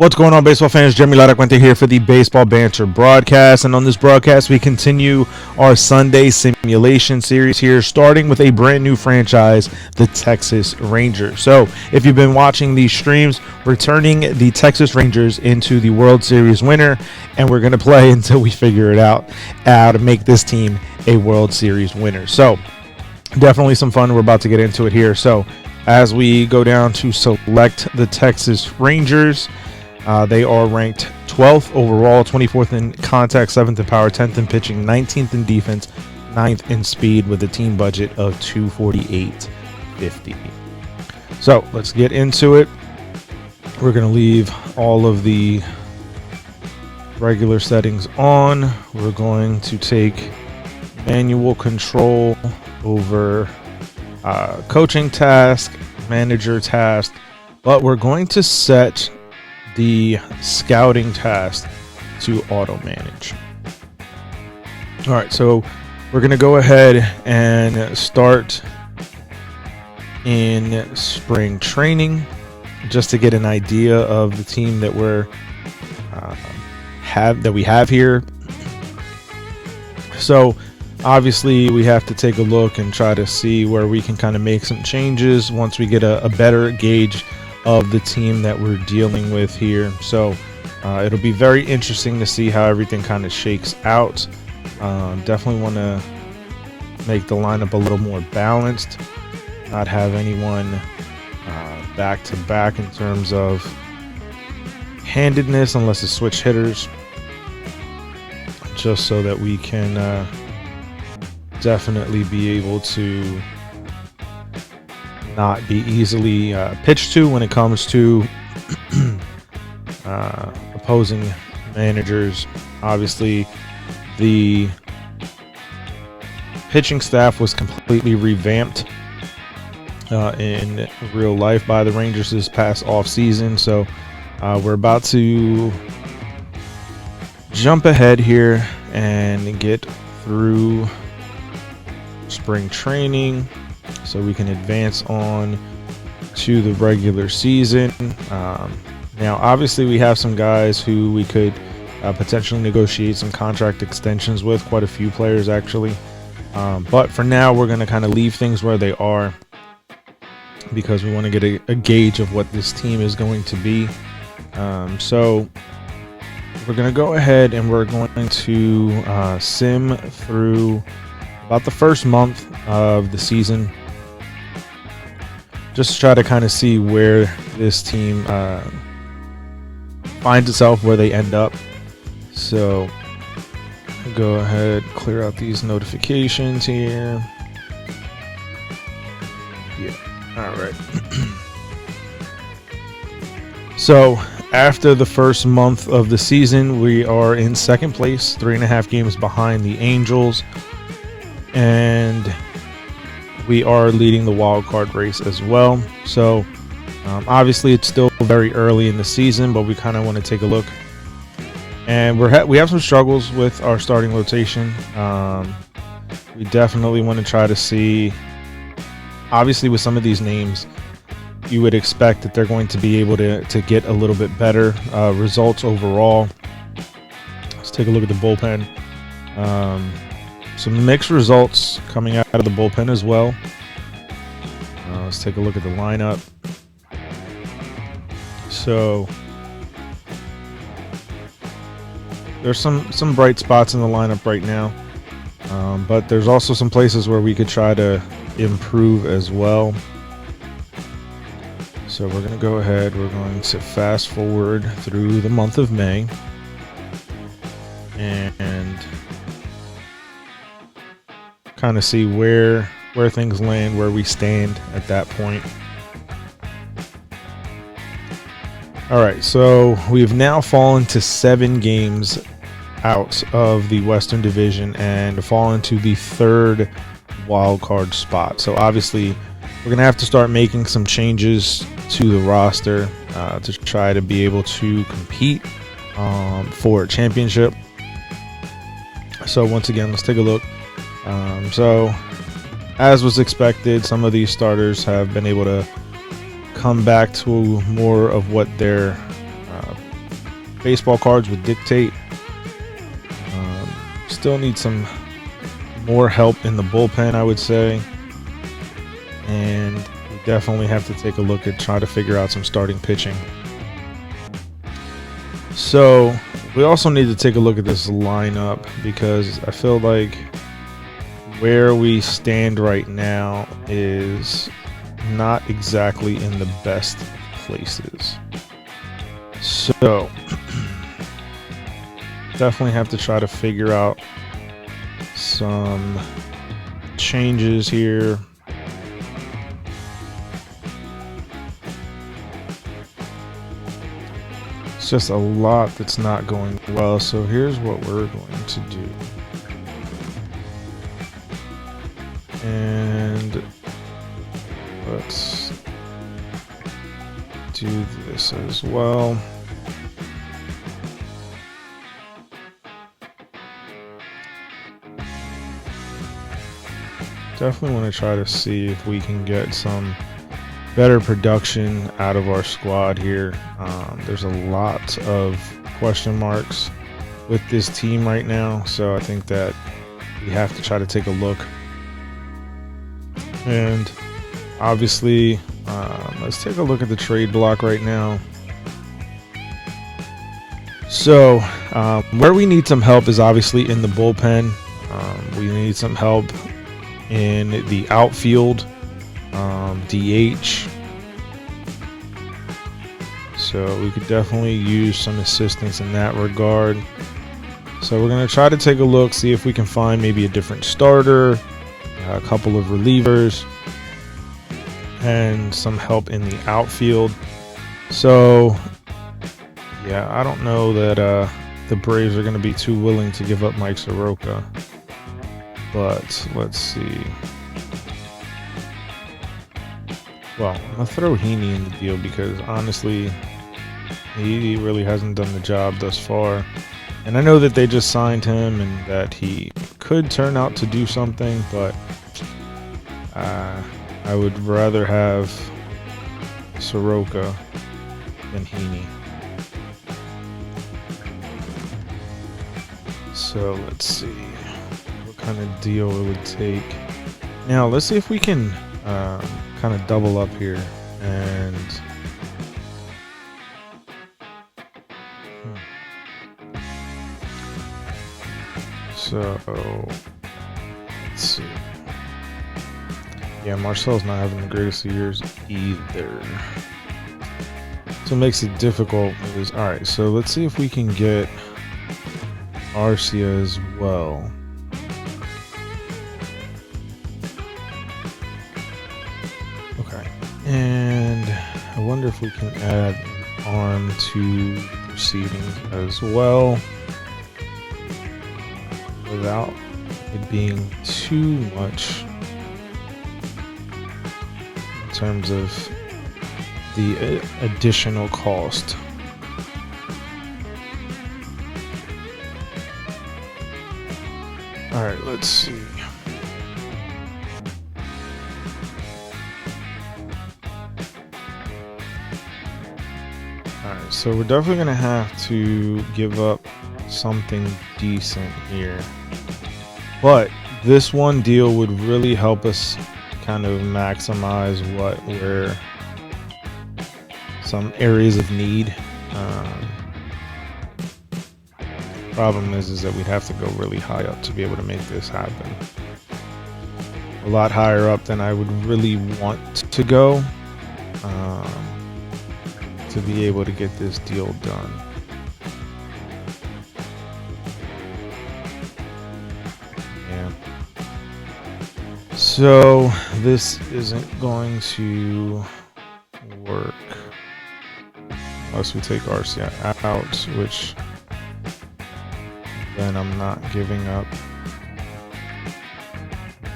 What's going on, baseball fans? Jeremy Laracuente here for the Baseball Banter Broadcast. And on this broadcast, we continue our Sunday simulation series here, starting with a brand new franchise, the Texas Rangers. So if you've been watching these streams, we're turning the Texas Rangers into the World Series winner, and we're going to play until we figure it out how to make this team a World Series winner. So definitely some fun. We're about to get into it here. So as we go down to select the Texas Rangers, they are ranked 12th overall, 24th in contact, 7th in power, 10th in pitching, 19th in defense, 9th in speed, with a team budget of $248.50. So let's get into it. We're going to leave all of the regular settings on. We're going to take manual control over coaching task, manager task, but we're going to set the scouting task to auto manage. All right, so we're going to go ahead and start in spring training just to get an idea of the team that we have here. So obviously we have to take a look and try to see where we can kind of make some changes once we get a better gauge of the team that we're dealing with here. So it'll be very interesting to see how everything kind of shakes out. Definitely want to make the lineup a little more balanced, not have anyone back to back in terms of handedness unless it's switch hitters, just so that we can definitely be able to not be easily pitched to when it comes to opposing managers. Obviously, the pitching staff was completely revamped in real life by the Rangers this past off season. So we're about to jump ahead here and get through spring training so we can advance on to the regular season. Now, obviously, we have some guys who we could potentially negotiate some contract extensions with, quite a few players actually. But for now, we're going to kind of leave things where they are because we want to get a gauge of what this team is going to be. So we're going to go ahead and we're going to sim through about the first month of the season, just to try to kind of see where this team finds itself, where they end up. So go ahead, clear out these notifications here. Yeah, all right. So after the first month of the season, we are in second place, 3.5 games behind the Angels, and we are leading the wild card race as well. So obviously it's still very early in the season, but we kind of want to take a look. And we have some struggles with our starting rotation. We definitely want to try to see, obviously with some of these names, you would expect that they're going to be able to get a little bit better results overall. Let's take a look at the bullpen. Some mixed results coming out of the bullpen as well. Let's take a look at the lineup. So there's some bright spots in the lineup right now, but there's also some places where we could try to improve as well. So we're going to go ahead. We're going to fast forward through the month of May and kind of see where things land, where we stand at that point. All right, so we've now fallen to 7 games out of the Western Division and fallen to the 3rd wild card spot. So obviously we're going to have to start making some changes to the roster to try to be able to compete for a championship. So once again, let's take a look. So as was expected, some of these starters have been able to come back to more of what their baseball cards would dictate. Still need some more help in the bullpen, I would say. And we definitely have to take a look at trying to figure out some starting pitching. So we also need to take a look at this lineup, because I feel like where we stand right now is not exactly in the best places. So definitely have to try to figure out some changes here. It's just a lot that's not going well. So here's what we're going to do. And let's do this as well. Definitely want to try to see if we can get some better production out of our squad here. There's a lot of question marks with this team right now, so I think that we have to try to take a look. And obviously, let's take a look at the trade block right now. So where we need some help is obviously in the bullpen. We need some help in the outfield, DH. So we could definitely use some assistance in that regard. So we're going to try to take a look, see if we can find maybe a different starter, a couple of relievers, and some help in the outfield. So yeah, I don't know that the Braves are going to be too willing to give up Mike Soroka. But let's see. Well, I'm going to throw Heaney in the deal, because honestly, he really hasn't done the job thus far. And I know that they just signed him and that he could turn out to do something, but I would rather have Soroka than Heaney. So let's see kind of deal it would take. Now let's see if we can kind of double up here and so let's see. Yeah, Marcel's not having the greatest of years either, so it makes it difficult. All right, so let's see if we can get Arcia as well. And I wonder if we can add an arm to proceedings as well without it being too much in terms of the additional cost. All right, let's see. Alright, so we're definitely going to have to give up something decent here. But this one deal would really help us kind of maximize what we're some areas of need. Problem is that we'd have to go really high up to be able to make this happen. A lot higher up than I would really want to go. To be able to get this deal done. Yeah. So this isn't going to work unless we take Arcia out, which then I'm not giving up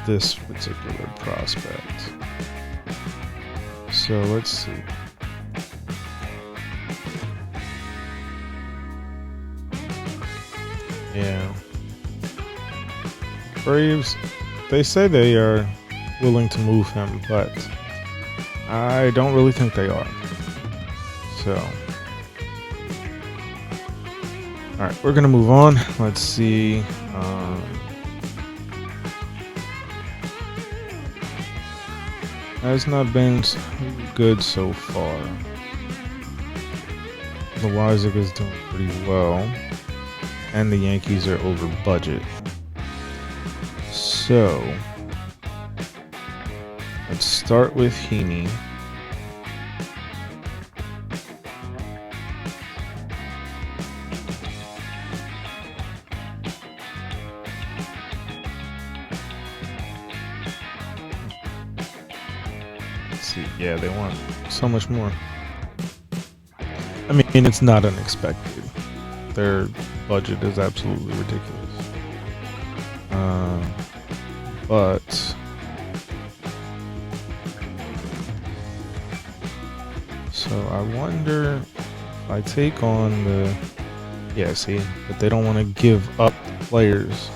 this particular prospect. So let's see. Yeah. Braves, they say they are willing to move him, but I don't really think they are. So All right, we're gonna move on. Let's see. Has not been good so far. The Wiseau is doing pretty well, and the Yankees are over budget. So let's start with Heaney. Yeah, they want so much more. I mean, it's not unexpected. Their budget is absolutely ridiculous. But so I wonder if I take on the but they don't want to give up the players,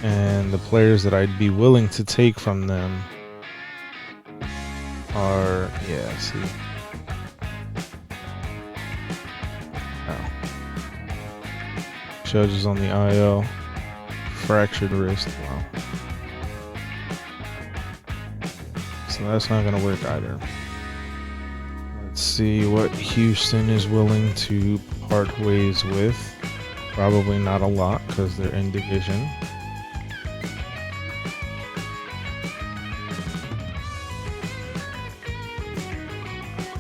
and the players that I'd be willing to take from them are Judge is on the IL, fractured wrist. Wow. So that's not gonna work either. Let's see what Houston is willing to part ways with. Probably not a lot because they're in division.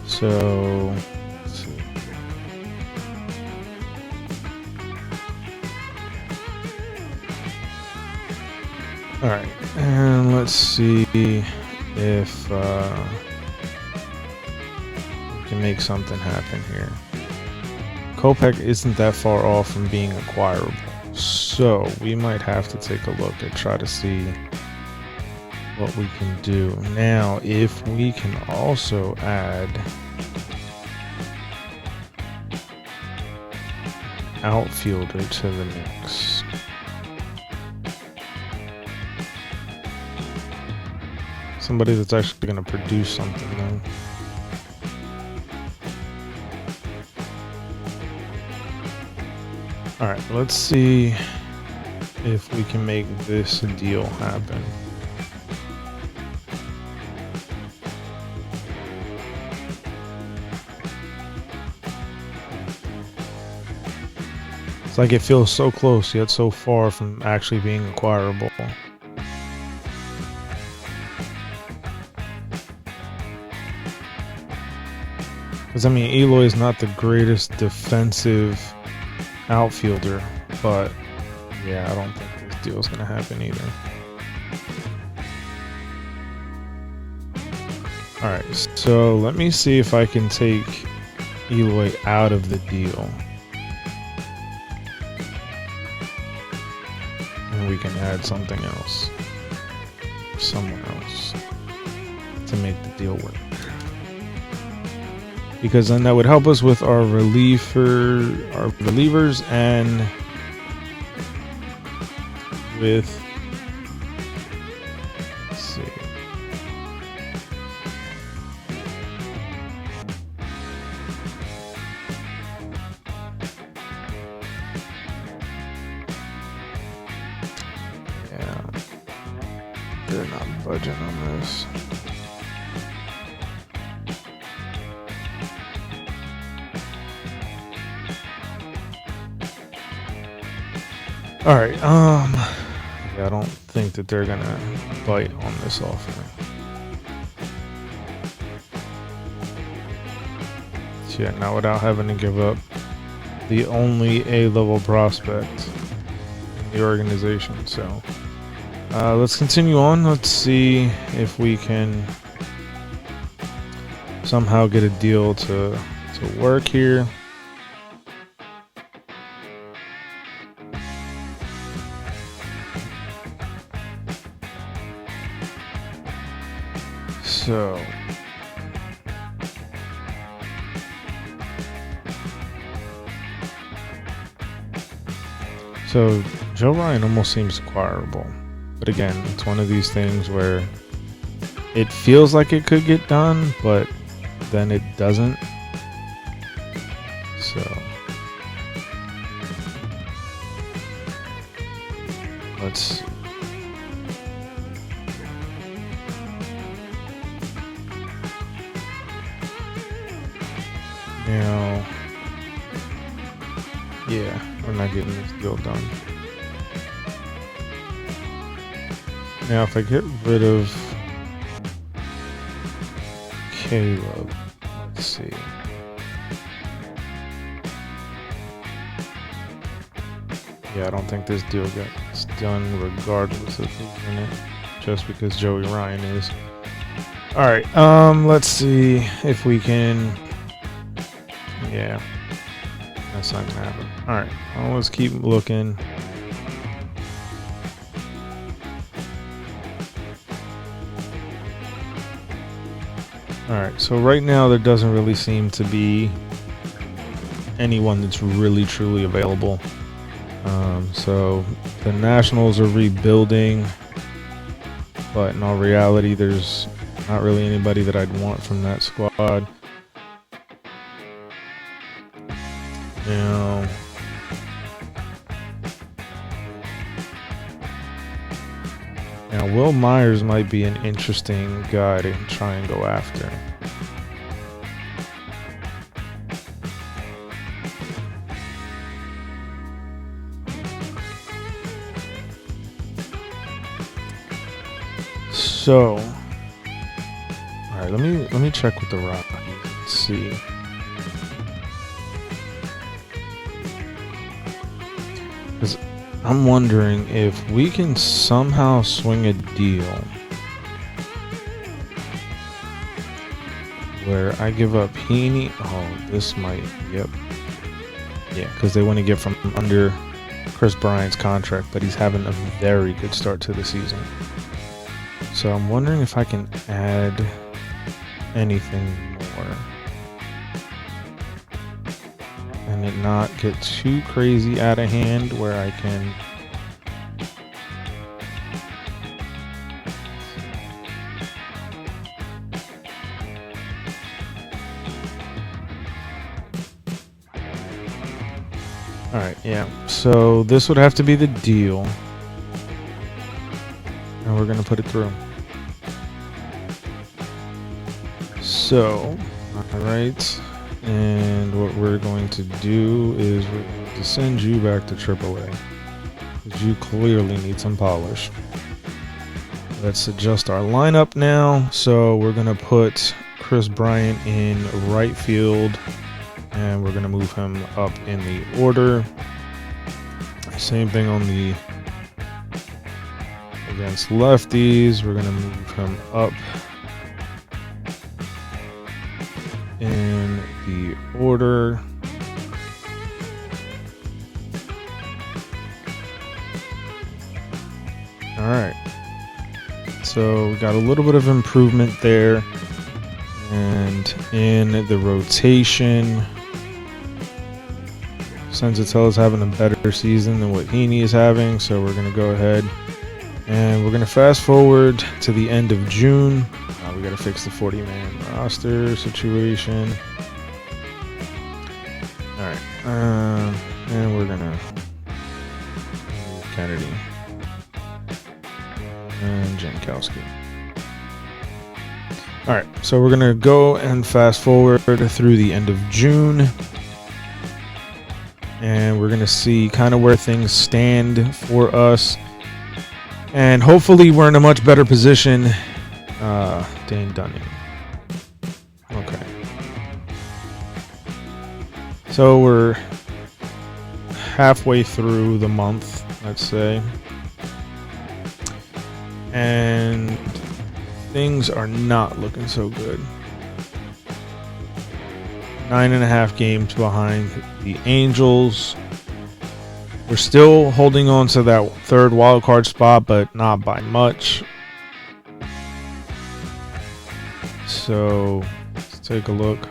So let's see. All right, and let's see if we can make something happen here. Kopech isn't that far off from being acquirable, so we might have to take a look and try to see what we can do. Now, if we can also add outfielder to the mix. Somebody that's actually going to produce something though. Alright, let's see if we can make this deal happen. It's like it feels so close yet so far from actually being acquirable. Because I mean, Eloy is not the greatest defensive outfielder, but yeah, I don't think this deal is going to happen either. Alright, so let me see if I can take Eloy out of the deal. And we can add something else. Someone else. To make the deal work. Because then that would help us with our relievers and with, let's see. Yeah, they're not budging on this. Alright, yeah, I don't think that they're gonna bite on this offer. So yeah, not without having to give up the only A-level prospect in the organization. So let's continue on. Let's see if we can somehow get a deal to work here. So Joe Ryan almost seems acquirable, but again, it's one of these things where it feels like it could get done, but then it doesn't. So Let's see. Now, yeah, we're not getting this deal done. Now, if I get rid of Caleb, let's see. Yeah, I don't think this deal gets done regardless of who's in it, just because Joey Ryan is. All right, let's see if we can. Yeah, that's not gonna happen. All right, well, let's keep looking. All right, so right now there doesn't really seem to be anyone that's really truly available. So the Nationals are rebuilding, but in all reality, there's not really anybody that I'd want from that squad. Now Will Myers might be an interesting guy to try and go after. So, all right, let me check with the Rockies. Let's see. Because I'm wondering if we can somehow swing a deal where I give up Heaney. Oh, this might. Yep. Yeah, because they want to get from under Chris Bryant's contract, but he's having a very good start to the season. So I'm wondering if I can add anything more and it not get too crazy out of hand where I can Alright, yeah. So this would have to be the deal. And we're going to put it through. So, alright. And what we're going to do is we're going to send you back to AAA. Because you clearly need some polish. Let's adjust our lineup now. So we're going to put Chris Bryant in right field. And we're going to move him up in the order. Same thing on the against lefties. We're going to move him up in the order. All right. So we got a little bit of improvement there. And in the rotation, Senzatel's having a better season than what Heaney is having, so we're going to go ahead and we're going to fast forward to the end of June. We got to fix the 40-man roster situation. All right, and we're going to move Kennedy and Jankowski. All right, so we're going to go and fast forward through the end of June. And we're going to see kind of where things stand for us. And hopefully we're in a much better position. Dane Dunning. Okay. So we're halfway through the month, let's say. And things are not looking so good. 9.5 games behind the Angels. We're still holding on to that third wild card spot, but not by much. So let's take a look.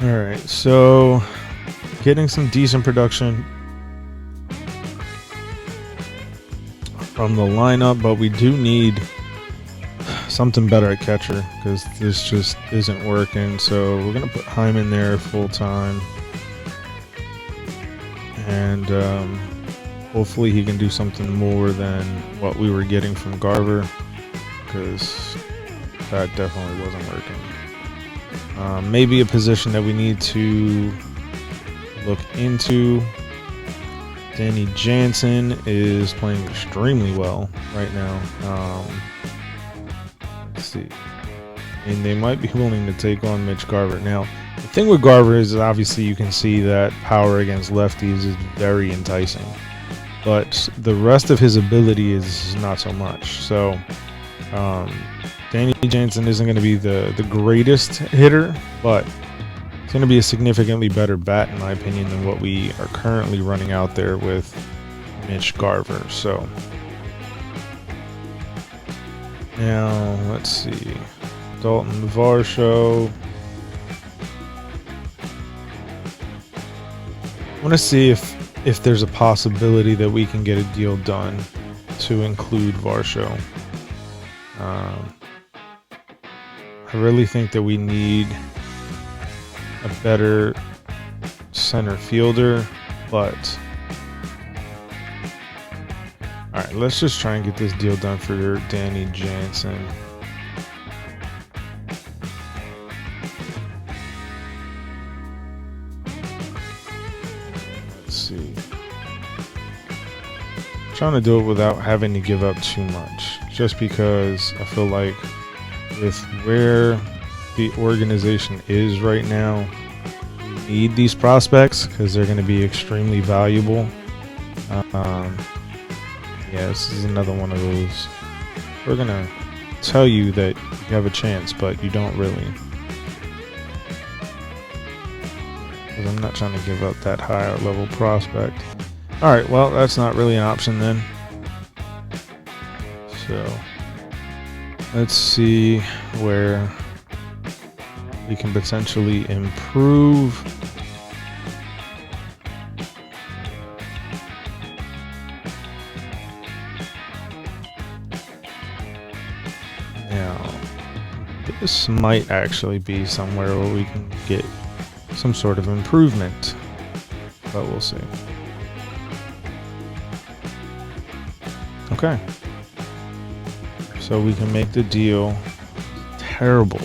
All right, so getting some decent production from the lineup, but we do need something better at catcher, because this just isn't working. So we're gonna put Hyman there full time, and hopefully he can do something more than what we were getting from Garver, because that definitely wasn't working. Maybe a position that we need to look into. Danny Jansen is playing extremely well right now. Let's see. And they might be willing to take on Mitch Garver. Now, the thing with Garver is obviously you can see that power against lefties is very enticing. But the rest of his ability is not so much. So, Danny Jansen isn't going to be the greatest hitter, but it's going to be a significantly better bat, in my opinion, than what we are currently running out there with Mitch Garver. So now let's see, Dalton Varsho. I want to see if there's a possibility that we can get a deal done to include Varsho. I really think that we need a better center fielder, but all right, let's just try and get this deal done for Danny Jansen. Let's see. I'm trying to do it without having to give up too much, just because I feel like with where the organization is right now, we need these prospects because they're going to be extremely valuable. Yeah, this is another one of those. We're going to tell you that you have a chance, but you don't really. Because I'm not trying to give up that higher level prospect. Alright, well, that's not really an option then. So let's see where we can potentially improve. Now, this might actually be somewhere where we can get some sort of improvement, but we'll see. Okay. So we can make the deal. Terrible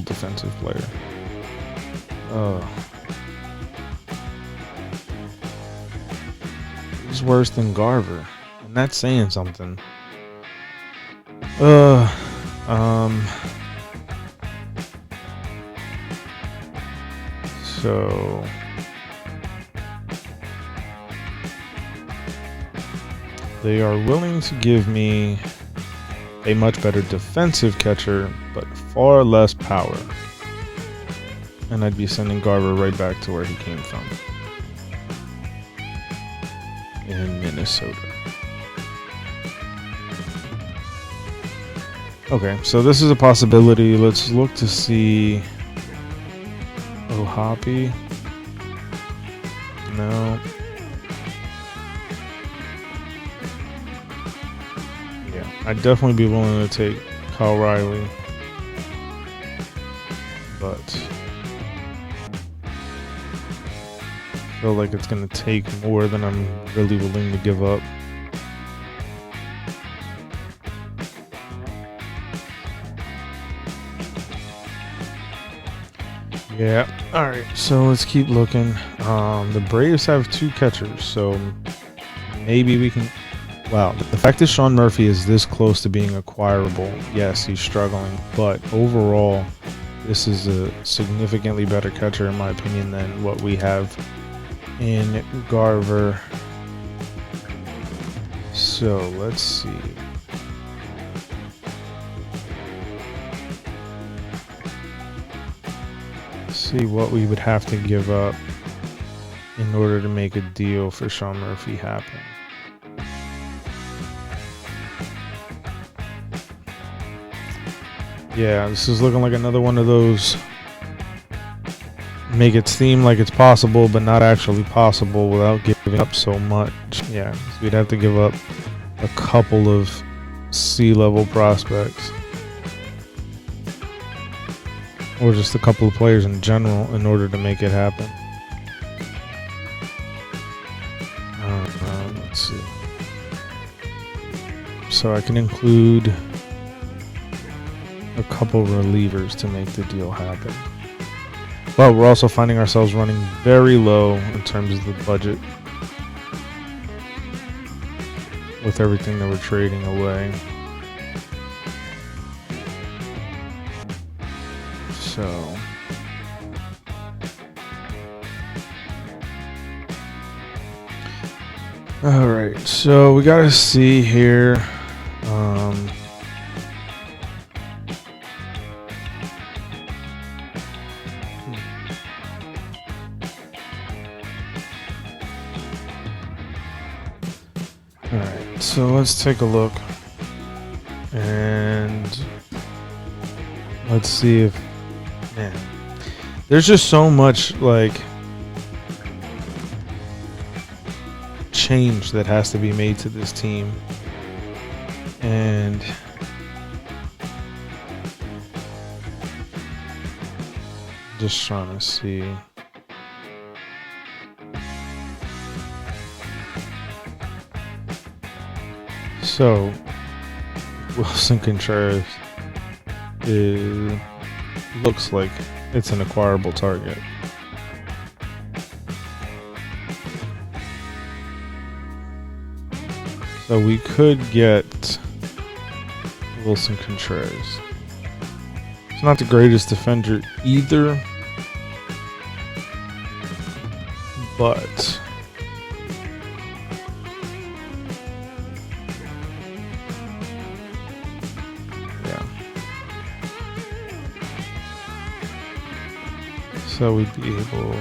defensive player. He's worse than Garver, and that's saying something. So they are willing to give me a much better defensive catcher, but far less power. And I'd be sending Garver right back to where he came from, in Minnesota. Okay, so this is a possibility. Let's look to see. Oh, Hoppy. No. Yeah, I'd definitely be willing to take Kyle Riley, but I feel like it's going to take more than I'm really willing to give up. Yeah, alright, so let's keep looking. The Braves have 2 catchers, so maybe we can. Wow, the fact that Sean Murphy is this close to being acquirable, yes, he's struggling, but overall, this is a significantly better catcher, in my opinion, than what we have in Garver. So let's see. See what we would have to give up in order to make a deal for Sean Murphy happen. Yeah, this is looking like another one of those make it seem like it's possible but not actually possible without giving up so much. Yeah, so we'd have to give up a couple of C-level prospects. or just a couple of players in general in order to make it happen. Let's see. So I can include a couple relievers to make the deal happen. But we're also finding ourselves running very low in terms of the budget with everything that we're trading away. So all right, so we gotta see here. All right, so let's take a look and let's see if, man, there's just so much like change that has to be made to this team, and just trying to see. So Wilson Contreras looks like it's an acquirable target. So we could get Wilson Contreras. He's not the greatest defender either, but yeah. So we'd be able.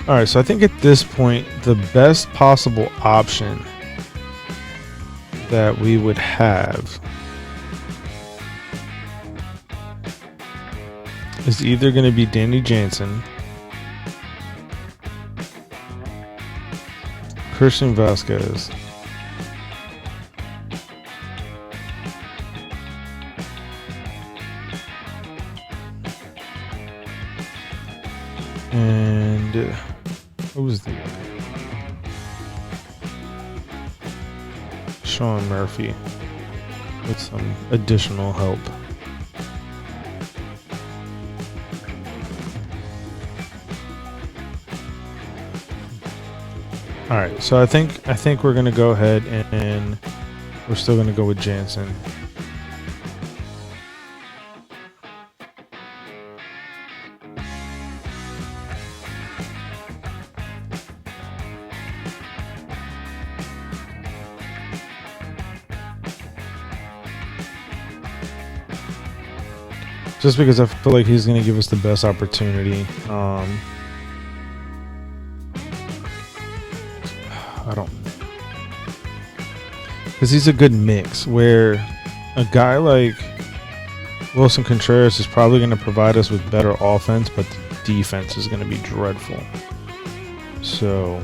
All right, so I think at this point, the best possible option that we would have is either going to be Danny Jansen, Christian Vasquez, and what was the Sean Murphy with some additional help. All right, so I think we're gonna go ahead and we're still gonna go with Jansen. Just because I feel like he's going to give us the best opportunity. I don't, because he's a good mix where a guy like Wilson Contreras is probably going to provide us with better offense, but the defense is going to be dreadful. So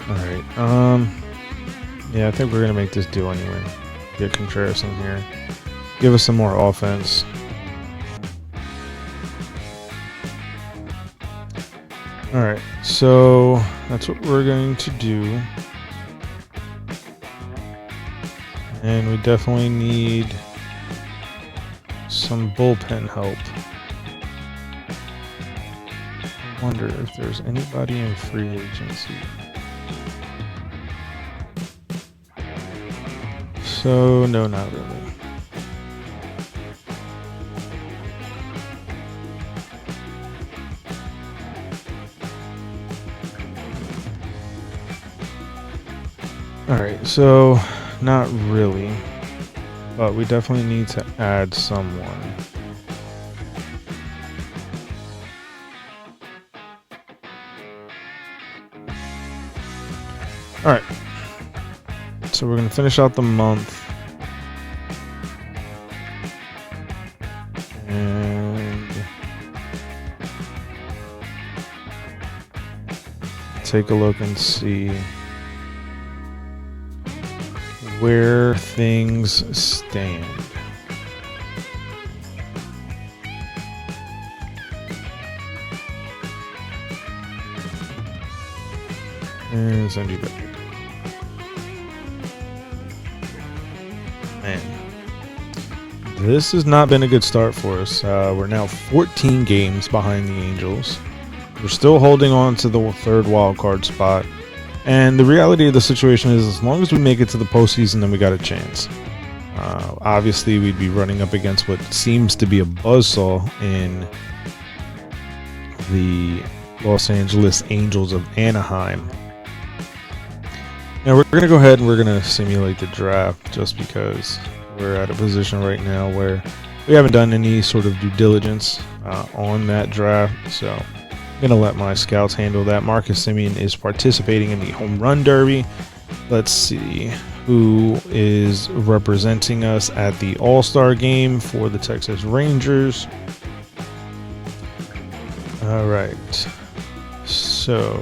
alright, yeah, I think we're going to make this deal anyway. Get Contreras in here. Give us some more offense. Alright, so that's what we're going to do. And we definitely need some bullpen help. I wonder if there's anybody in free agency. So, no, not really. Alright, so not really, but we definitely need to add someone. Alright, so we're going to finish out the month. And take a look and see where things stand. And send you back. Man, this has not been a good start for us. We're now 14 games behind the Angels. We're still holding on to the third wild card spot. And the reality of the situation is, as long as we make it to the postseason, then we got a chance. Obviously, we'd be running up against what seems to be a buzzsaw in the Los Angeles Angels of Anaheim. Now, we're going to go ahead and we're going to simulate the draft just because we're at a position right now where we haven't done any sort of due diligence on that draft. So I'm going to let my scouts handle that. Marcus Semien is participating in the home run derby. Let's see who is representing us at the All-Star game for the Texas Rangers. All right. So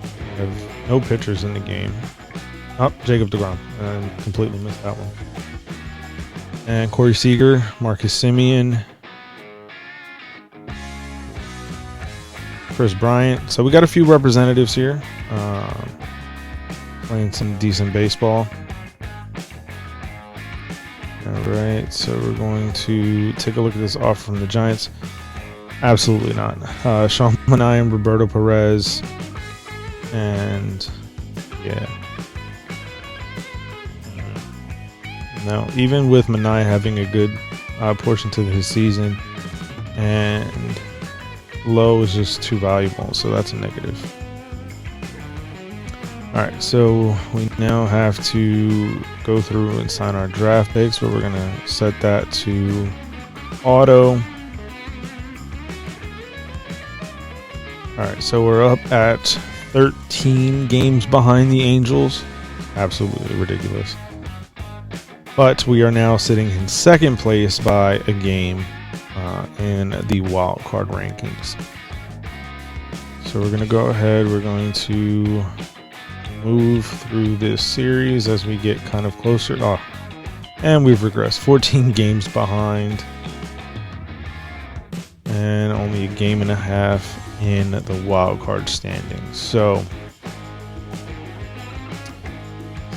we have no pitchers in the game. Oh, Jacob DeGrom. I completely missed that one. And Corey Seager, Marcus Semien, Chris Bryant. So we got a few representatives here playing some decent baseball. All right, so we're going to take a look at this offer from the Giants. Absolutely not. Sean Manaea, Roberto Perez, and yeah. Now, even with Manaea having a good portion to his season, and Lowe is just too valuable, so that's a negative. All right, so we now have to go through and sign our draft picks, but we're going to set that to auto. All right, so we're up at 13 games behind the Angels. Absolutely ridiculous. But we are now sitting in second place by a game in the wild card rankings. So we're going to go ahead. We're going to move through this series as we get kind of closer. Oh, and we've regressed 14 games behind. And only a game and a half in the wild card standings. So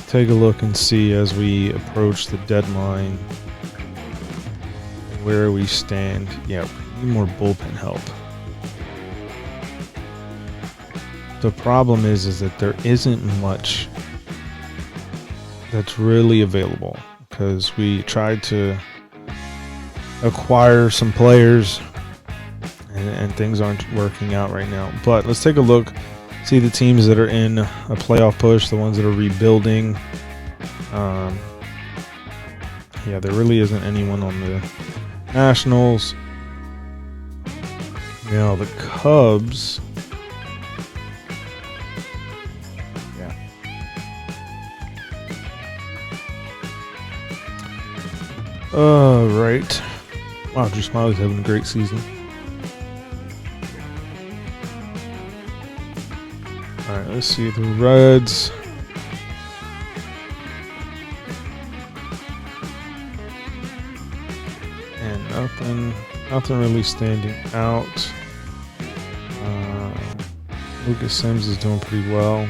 take a look and see as we approach the deadline where we stand. Yeah, we need more bullpen help. The problem is that there isn't much that's really available because we tried to acquire some players and things aren't working out right now. But let's take a look, see the teams that are in a playoff push, the ones that are rebuilding. Yeah, there really isn't anyone on the Nationals. Now the Cubs. Yeah. Right. Wow, Drew Smiley's having a great season. All right, let's see the Reds. And nothing really standing out. Lucas Sims is doing pretty well.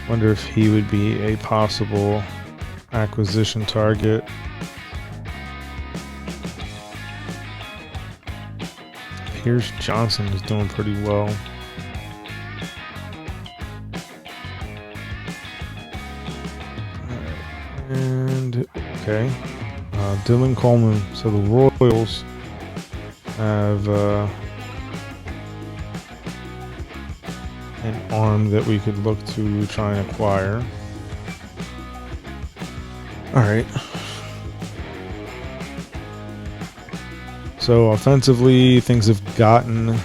Wonder if he would be a possible acquisition target. Pierce Johnson is doing pretty well. And okay, Dylan Coleman. So the Royals have an arm that we could look to try and acquire. All right. So offensively, things have gotten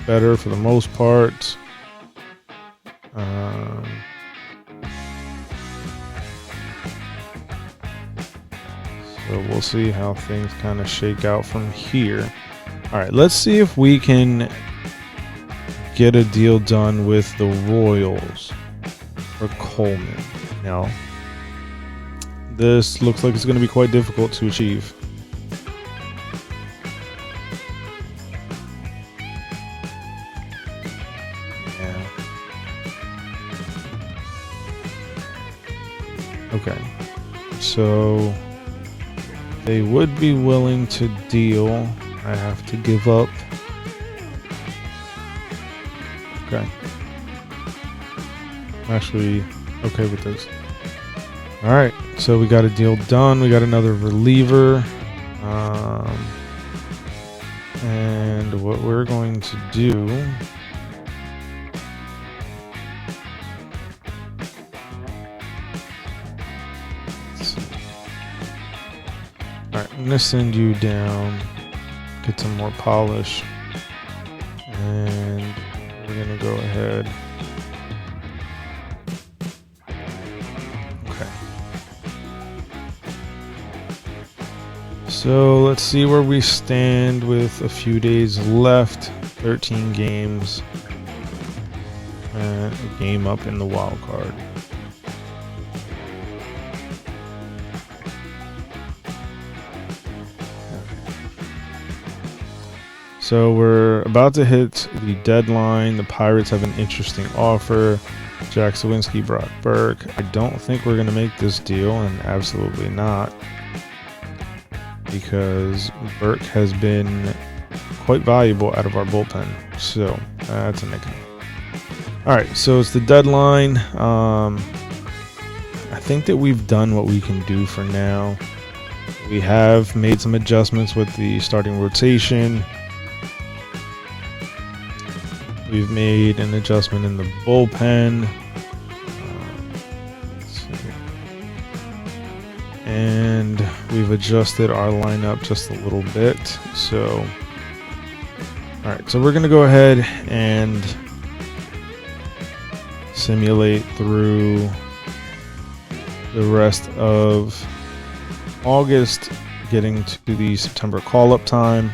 better for the most part. So we'll see how things kind of shake out from here. All right, let's see if we can get a deal done with the Royals. for Coleman. Now, this looks like it's going to be quite difficult to achieve. Yeah. Okay. So they would be willing to deal. I have to give up. Okay. I'm actually okay with this. All right. So we got a deal done. We got another reliever. And what we're going to do. Alright, I'm going to send you down, get some more polish, and we're going to go ahead. Okay. So let's see where we stand with a few days left, 13 games, and a game up in the wild card. So we're about to hit the deadline. The Pirates have an interesting offer. Jack Sawinski, Brock Burke. I don't think we're going to make this deal, and absolutely not, because Burke has been quite valuable out of our bullpen. So that's a negative. All right, so it's the deadline. I think that we've done what we can do for now. We have made some adjustments with the starting rotation. We've made an adjustment in the bullpen. Let's see. And we've adjusted our lineup just a little bit. So, all right. So we're going to go ahead and simulate through the rest of August, getting to the September call-up time.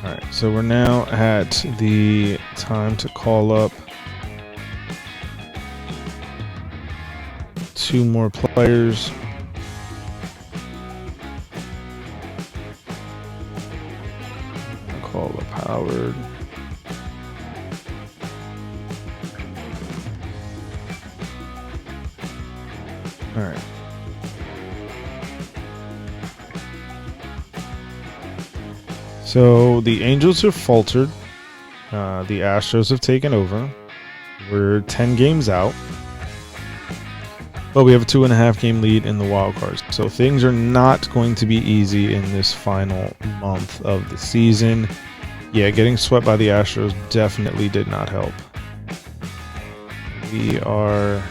Alright, so we're now at the time to call up 2 more players. Call up Howard. Alright. So the Angels have faltered. The Astros have taken over. We're 10 games out. But we have a 2.5 game lead in the wild cards. So things are not going to be easy in this final month of the season. Yeah, getting swept by the Astros definitely did not help. We are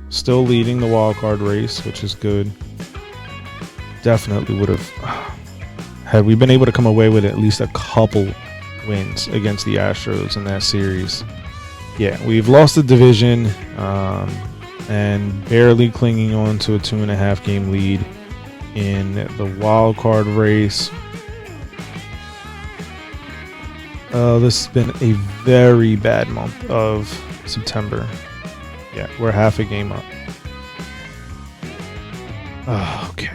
still leading the wild card race, which is good. Definitely would have... Had we been able to come away with at least a couple wins against the Astros in that series. Yeah, we've lost the division and barely clinging on to a 2.5 game lead in the wild card race. This has been a very bad month of September. Yeah, we're half a game up. Oh, okay.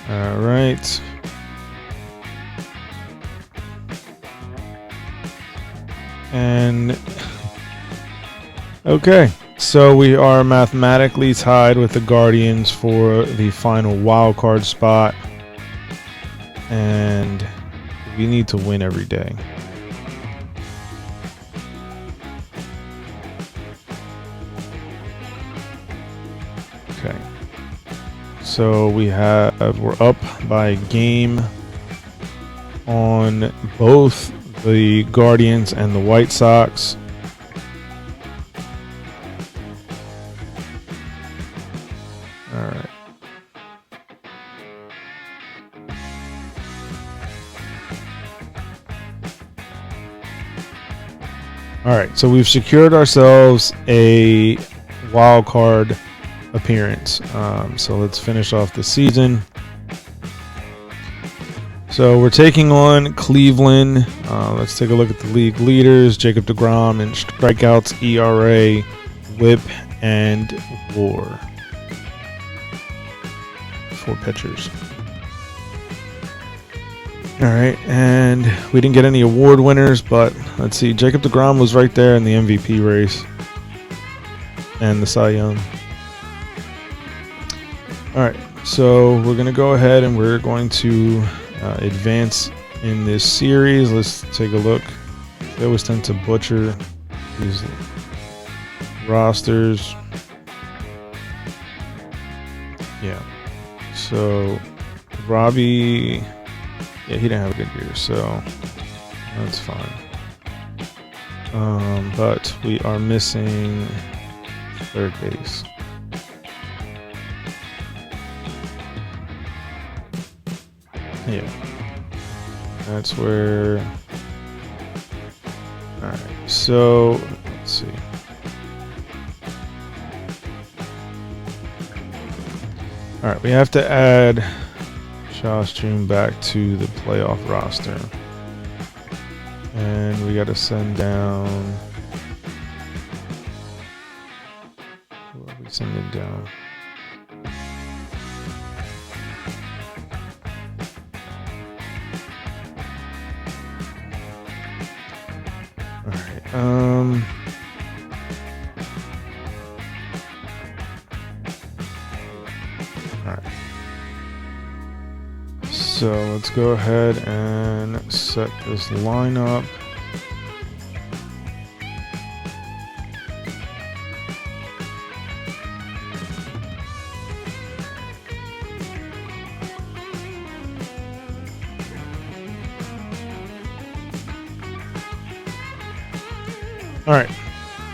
All right. And okay, so we are mathematically tied with the Guardians for the final wild card spot, and we need to win every day. Okay. So we're up by a game on both the Guardians and the White Sox. All right. All right, so we've secured ourselves a wild card appearance. So let's finish off the season. So we're taking on Cleveland. Let's take a look at the league leaders. Jacob deGrom in strikeouts, ERA, WHIP, and WAR. 4 pitchers. All right, and we didn't get any award winners, but let's see. Jacob deGrom was right there in the MVP race and the Cy Young. All right, so we're going to go ahead and we're going to advance in this series. Let's take a look. They always tend to butcher these rosters. Yeah. So Robbie, yeah, he didn't have a good year, so that's fine. But we are missing third base. Yeah, that's where. All right, so let's see. All right, we have to add Josh June back to the playoff roster, and we got to send down. Who are we sending down? All right. So let's go ahead and set this lineup. All right,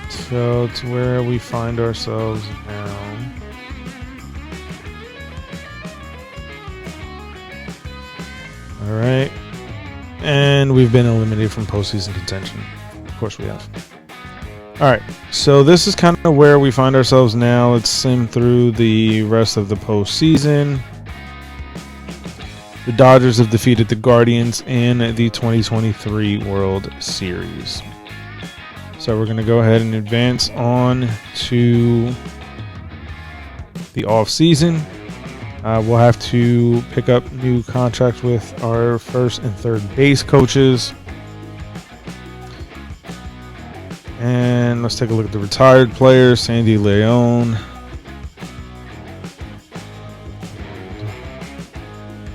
so it's where we find ourselves now. All right, and we've been eliminated from postseason contention. Of course we have. All right, so this is kind of where we find ourselves now. Let's sim through the rest of the postseason. The Dodgers have defeated the Guardians in the 2023 World Series. So we're going to go ahead and advance on to the off season. We'll have to pick up new contracts with our first and third base coaches. And let's take a look at the retired players. Sandy Leon,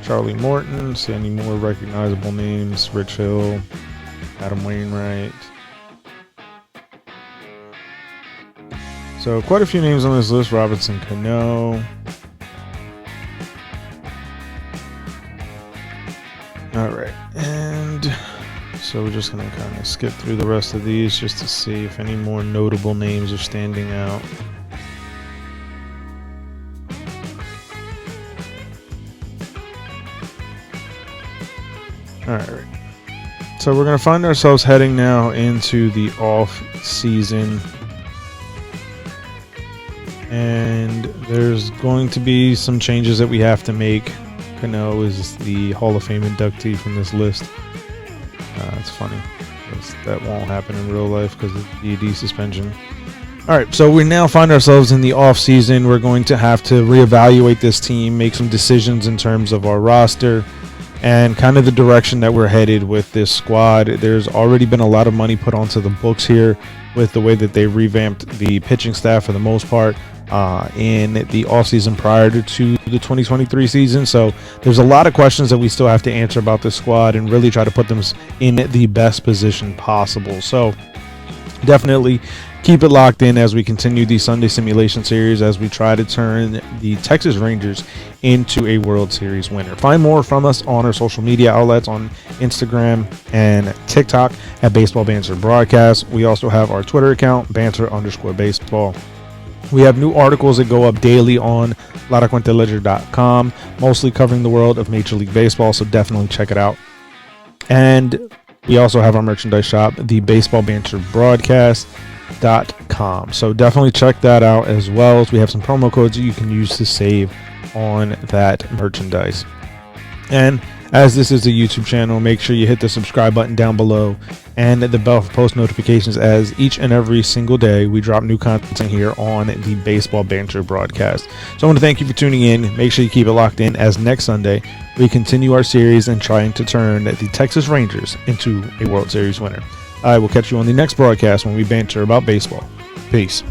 Charlie Morton. See any more recognizable names? Rich Hill, Adam Wainwright. So quite a few names on this list. Robinson Cano. All right, and so we're just going to kind of skip through the rest of these just to see if any more notable names are standing out. All right, so we're going to find ourselves heading now into the off season. And there's going to be some changes that we have to make. Cano is the Hall of Fame inductee from this list. It's funny. That won't happen in real life because of the ED suspension. All right, so we now find ourselves in the off season. We're going to have to reevaluate this team, make some decisions in terms of our roster, and kind of the direction that we're headed with this squad. There's already been a lot of money put onto the books here with the way that they revamped the pitching staff for the most part. In the offseason prior to the 2023 season. So there's a lot of questions that we still have to answer about this squad and really try to put them in the best position possible. So definitely keep it locked in as we continue the Sunday simulation series as we try to turn the Texas Rangers into a World Series winner. Find more from us on our social media outlets on Instagram and TikTok at Baseball Banter Broadcast. We also have our Twitter account, banter_baseball. We have new articles that go up daily on Laracuenteledger.com, mostly covering the world of Major League Baseball, so definitely check it out. And We also have our merchandise shop, the Baseball Banter Broadcast.com. So definitely check that out as well, as we have some promo codes that you can use to save on that merchandise. And as this is a YouTube channel, make sure you hit the subscribe button down below and the bell for post notifications, as each and every single day we drop new content here on the Baseball Banter Broadcast. So I want to thank you for tuning in. Make sure you keep it locked in, as next Sunday we continue our series and trying to turn the Texas Rangers into a World Series winner. I will catch you on the next broadcast when we banter about baseball. Peace.